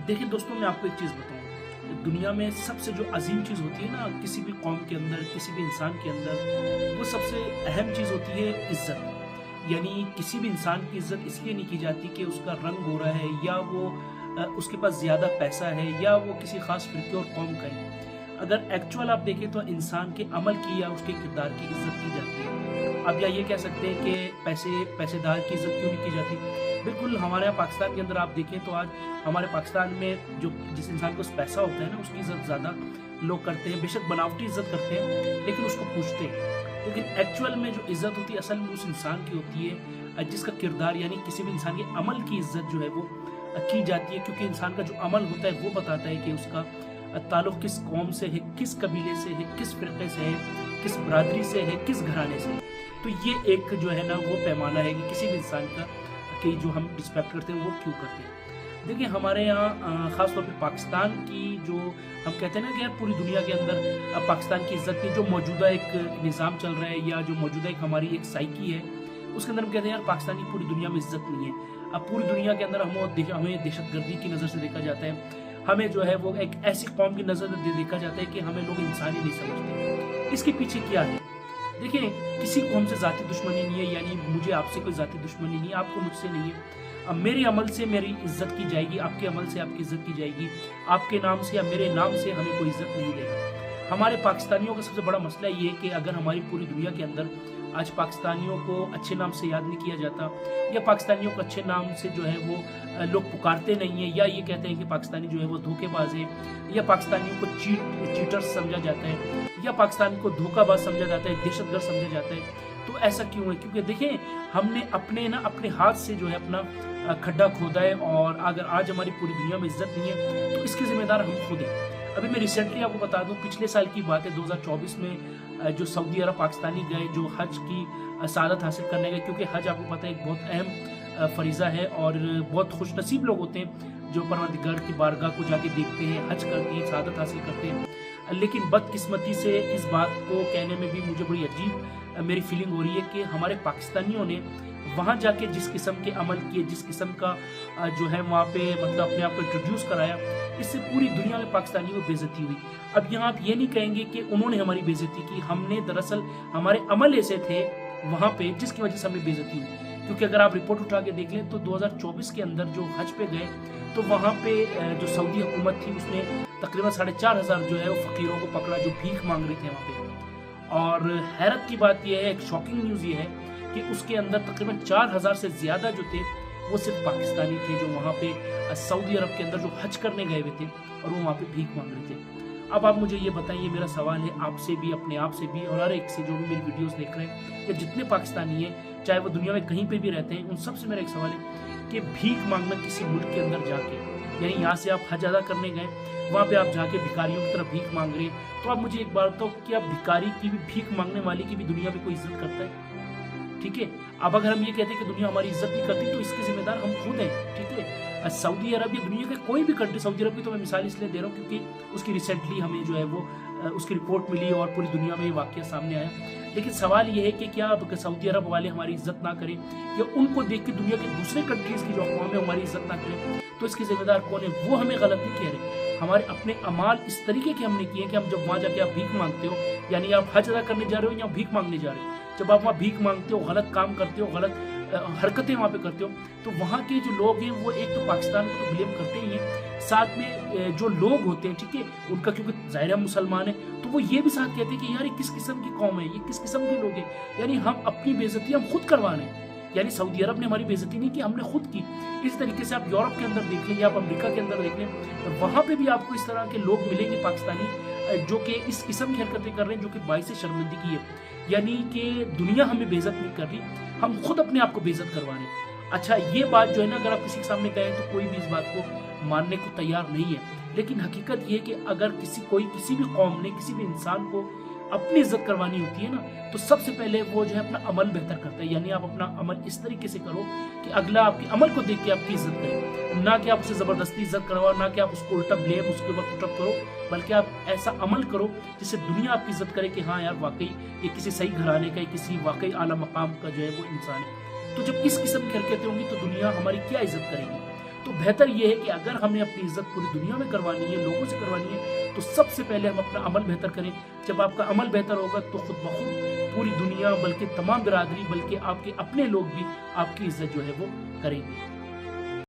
देखिए दोस्तों, मैं आपको एक चीज़ बताऊँ, दुनिया में सबसे जो अजीम चीज़ होती है ना, किसी भी कौम के अंदर, किसी भी इंसान के अंदर, वो सबसे अहम चीज़ होती है इज़्ज़त। यानी किसी भी इंसान की इज़्ज़त इसलिए नहीं की जाती कि उसका रंग गोरा है, या वो उसके पास ज़्यादा पैसा है, या वो किसी ख़ास फ़िरके और कौम का है। अगर एक्चुअल आप देखें तो इंसान के अमल की या उसके किरदार की इज़्ज़त की जाती है। अब या ये कह सकते हैं कि पैसेदार की इज़्ज़त क्यों नहीं की जाती? बिल्कुल, हमारे यहाँ पाकिस्तान के अंदर आप देखें तो आज हमारे पाकिस्तान में जिस इंसान के पास पैसा होता है ना, उसकी इज़्ज़त ज़्यादा लोग करते हैं। बेशक बनावटी इज़्ज़त करते हैं, लेकिन उसको पूछते हैं। लेकिन एक्चुअल में जो इज़्ज़त होती है, असल में उस इंसान की होती है जिसका किरदार, यानी किसी भी इंसान के अमल की इज़्ज़त जो है वो की जाती है। क्योंकि इंसान का जो अमल होता है वो बताता है कि उसका ताल्लुक़ किस कौम से है, किस कबीले से है, किस फ़िरक़े से है, किस बरादरी से है, किस घराने से है। तो ये एक जो है ना वो पैमाना है कि किसी भी इंसान का कि जो हम रिस्पेक्ट करते हैं वो क्यों करते हैं। देखिए, हमारे यहाँ ख़ास तौर पे पाकिस्तान की जो हम कहते हैं ना कि यार पूरी दुनिया के अंदर पाकिस्तान की इज़्ज़त की जो मौजूदा एक निज़ाम चल रहा है, या जो मौजूदा एक हमारी एक साइकी है, उसके अंदर हम कहते हैं यार पाकिस्तान की पूरी दुनिया में इज़्ज़त नहीं है। अब पूरी दुनिया के अंदर हमें दहशतगर्दी की नज़र से देखा जाता है, हमें जो है वो एक ऐसी कौम की नज़र से देखा जाता है कि हमें लोग इंसान ही नहीं समझते। इसके पीछे क्या है? देखिए, किसी को हमसे ज़ाती दुश्मनी नहीं है, यानी मुझे आपसे कोई ज़ाती दुश्मनी नहीं है, आपको मुझसे नहीं है। अब मेरे अमल से मेरी इज़्ज़त की जाएगी, आपके अमल से आपकी इज़्ज़त की जाएगी, आपके नाम से या मेरे नाम से हमें कोई इज़्ज़त नहीं देगा। हमारे पाकिस्तानियों का सबसे बड़ा मसला ये है कि अगर हमारी पूरी दुनिया के अंदर आज पाकिस्तानियों को अच्छे नाम से याद नहीं किया जाता, या पाकिस्तानियों को अच्छे नाम से जो है वो लोग पुकारते नहीं हैं, या ये कहते हैं कि पाकिस्तानी जो है वो धोखेबाज है, या पाकिस्तानियों को चीटर्स समझा जाता है, या पाकिस्तान को धोखाबाज समझा जाता है, दहशतगर्द समझा जाता है, तो ऐसा क्यों है? क्योंकि देखिए, हमने अपने हाथ से जो है अपना खड्डा खोदा है, और अगर आज हमारी पूरी दुनिया में इज्जत नहीं है तो इसके जिम्मेदार हम खुद हैं। अभी मैं रिसेंटली आपको बता दूं, पिछले साल की बात है, 2024 में जो सऊदी अरब पाकिस्तानी गए, जो हज की सआदत हासिल करने गए, क्योंकि हज आपको पता है एक बहुत अहम फरीज़ा है, और बहुत खुशनसीब लोग होते हैं जो परवरदिगार की बारगाह को जाके देखते हैं, हज करते हैं, सआदत हासिल करते हैं। लेकिन बदकिस्मती से इस बात को कहने में भी मुझे बड़ी अजीब मेरी फीलिंग हो रही है कि हमारे पाकिस्तानियों ने वहाँ जाके जिस किस्म के अमल किए, जिस किस्म का जो है वहाँ पे मतलब अपने आप को इंट्रोड्यूस कराया, इससे पूरी दुनिया में पाकिस्तानियों को बेइज्जती हुई। अब यहाँ आप ये नहीं कहेंगे कि उन्होंने हमारी बेइज्जती की, हमने दरअसल हमारे अमल ऐसे थे वहाँ पे जिसकी वजह से हमें बेइज्जती हुई। क्योंकि अगर आप रिपोर्ट उठा के देख लें तो 2024 के अंदर जो हज पे गए, तो वहाँ पे जो सऊदी हुकूमत थी उसने तकरीबन 4,500 जो है वो फ़कीरों को पकड़ा जो भीख मांग रहे थे वहाँ पे। और हैरत की बात यह है, एक शॉकिंग न्यूज़ ये है कि उसके अंदर तकरीबन 4,000 से ज़्यादा जो थे वो सिर्फ पाकिस्तानी थे, जो वहाँ पे सऊदी अरब के अंदर जो हज करने गए हुए थे और वो वहाँ पे भीख मांग रहे थे। अब आप मुझे ये बताइए, मेरा सवाल है आपसे भी, अपने आप से भी, और हर एक से जो भी मेरी वीडियोस देख रहे हैं, या जितने पाकिस्तानी हैं, चाहे वो दुनिया में कहीं पे भी रहते हैं, उन सब से मेरा एक सवाल है कि भीख मांगना किसी मुल्क के अंदर जाके, यानी यहाँ से आप हज अदा करने गए, वहाँ पे आप जाके भिखारियों की तरफ भीख मांग रहे हैं, तो आप मुझे एक बात बताओ, क्या भिखारी की भी, भीख मांगने वाले की भी दुनिया में कोई इज्जत करता है? ठीक है। अब अगर हम ये कहते हैं कि दुनिया हमारी इज्जत नहीं करती, तो इसके जिम्मेदार हम खुद हैं। ठीक है। सऊदी अरब या दुनिया के कोई भी कंट्री, सऊदी अरब की तो मैं मिसाल इसलिए दे रहा हूँ क्योंकि उसकी रिसेंटली हमें जो है वो उसकी रिपोर्ट मिली और पूरी दुनिया में ये वाक़या सामने आया। लेकिन सवाल ये है कि क्या अब सऊदी अरब वाले हमारी इज्जत ना करें, या उनको देख के दुनिया के दूसरे कंट्रीज़ की जो अक़वाम है हमारी इज्जत ना करें, तो इसके जिम्मेदार कौन है? वो हमें गलत नहीं कह रहे, हमारे अपने अमाल इस तरीके के हमने किए कि हम जब वहाँ जाके आप भीख मांगते हो, यानी आप हज अदा करने जा रहे हो या भीख मांगने जा रहे हो, जब आप वहाँ भीख मांगते हो, गलत काम करते हो, गलत हरकतें वहाँ पे करते हो, तो वहाँ के जो लोग हैं वो एक तो पाकिस्तान को तो ब्लेम करते ही हैं, साथ में जो लोग होते हैं, ठीक है, उनका क्योंकि ज़ाहिर मुसलमान है, तो वो ये भी साथ कहते हैं कि यार ये किस किस्म की कौम है, ये किस किस्म के लोग हैं, यानी हम अपनी बेइज्जती हम खुद करवा रहे हैं। यानी सऊदी अरब ने हमारी बेइज्जती नहीं की, हमने खुद की। इस तरीके से आप यूरोप के अंदर देख लें या आप अमेरिका के अंदर देख लें, वहाँ पे भी आपको इस तरह के लोग मिलेंगे पाकिस्तानी जो कि इस किस्म की हरकतें कर रहे हैं जो कि बाइस शर्मिंदगी है। यानी कि दुनिया हमें बेइज्जत नहीं कर रही, हम खुद अपने आप को बेइज्जत करवा रहे हैं। अच्छा, ये बात जो है ना, अगर आप किसी के सामने कहें तो कोई भी इस बात को मानने को तैयार नहीं है, लेकिन हकीकत ये है कि अगर किसी भी कौम ने किसी भी इंसान को अपनी इज्जत करवानी होती है ना, तो सबसे पहले वो जो है अपना अमल बेहतर करता है। यानी आप अपना अमल इस तरीके से करो कि अगला आपके अमल को देख के आपकी इज्जत करे, ना कि आप उसे ज़बरदस्ती इज्जत करवाओ, ना कि आप उसको उल्टा ब्लेम उसके ऊपर पुटअप करो, बल्कि आप ऐसा अमल करो जिससे दुनिया आपकी इज्जत करे कि हाँ यार वाकई ये किसी सही घराने का, किसी वाकई आला मकाम का जो है वो इंसान है। तो जब इस किस्म की हरकतें होंगी तो दुनिया हमारी क्या इज्जत करेगी? تو بہتر یہ ہے کہ اگر ہمیں اپنی عزت پوری دنیا میں کروانی ہے، لوگوں سے کروانی ہے، تو سب سے پہلے ہم اپنا عمل بہتر کریں۔ جب آپ کا عمل بہتر ہوگا تو خود بخود پوری دنیا، بلکہ تمام برادری، بلکہ آپ کے اپنے لوگ بھی آپ کی عزت جو ہے وہ کریں گے۔